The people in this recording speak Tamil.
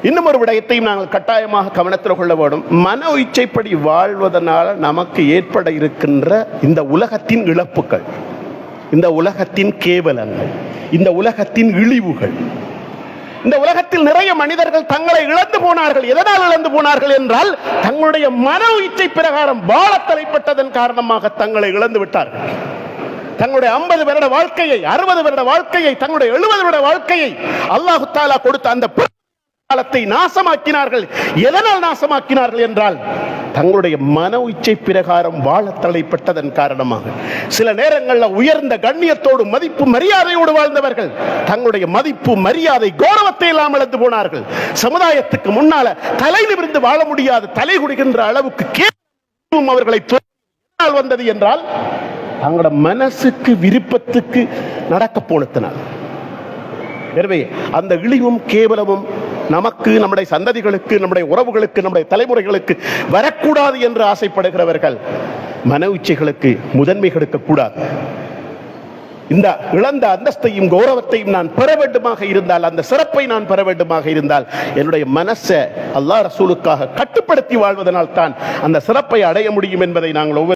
இன்னும் ஒரு விடயத்தையும் நாங்கள் கட்டாயமாக கவனத்தில் கொள்ள வேண்டும். மன இச்சைப்படி வாழ்வதனால் நமக்கு ஏற்பட இருக்கின்ற இந்த உலகத்தின் இழப்புகள், இந்த உலகத்தின் கேவலங்கள், இந்த உலகத்தின் இழிவுகள். இந்த உலகத்தில் நிறைய மனிதர்கள் தங்களை இழந்து போனார்கள். எதனால் இழந்து போனார்கள் என்றால், தங்களுடைய மன இச்சை பிரகாரம் வாழ தலைப்பட்டதன் காரணமாக தங்களை இழந்து விட்டார்கள். தங்களுடைய 50 வருட வாழ்க்கையை, 60 வருட வாழ்க்கையை, தங்களுடைய 70 வருட வாழ்க்கையை அல்லாஹ் தஆலா கொடுத்த அந்த காலத்தை நாசமாக்கினார்கள். எதனால் நாசமாக்கினார்கள் என்றால், தங்களுடைய மன இச்சை பிரகாரம் வாழ தலைப்பட்டதன் காரணமாக. சில நேரங்களில் உயர்ந்த கண்ணியத்தோடு மதிப்பு மரியாதையோடு வாழ்ந்தவர்கள் தங்களுடைய மதிப்பு மரியாதை கௌரவத்தை எல்லாம் இழந்து போனார்கள். சமுதாயத்துக்கு முன்னால தலை நிமிர்ந்து வாழ முடியாது, தலை குடிக்கின்ற அளவுக்கு கேள்வி அவர்களை வந்தது என்றால், தங்களோட மனசுக்கு விருப்பத்துக்கு நடக்க போனத்தினால். எனவே அந்த இழிவும் கேவலமும் நமக்கு, நம்முடைய சந்ததிகளுக்கு, நம்முடைய உறவுகளுக்கு, நம்முடைய தலைமுறைகளுக்கு வரக்கூடாது என்று ஆசைப்படுகிறவர்கள் மன இச்சைகளுக்கு முதன்மை கொடுக்க கூடாது. இந்த இழந்த அந்தஸ்தையும் கௌரவத்தையும் நான் பெற வேண்டுமாக இருந்தால், அந்த சிறப்பை நான் பெற வேண்டுமாக இருந்தால், என்னுடைய மனசை அல்லாஹ் ரசூலுக்காக கட்டுப்படுத்தி வாழ்வதனால் தான் அந்த சிறப்பை அடைய முடியும் என்பதை நாங்கள் ஒவ்வொரு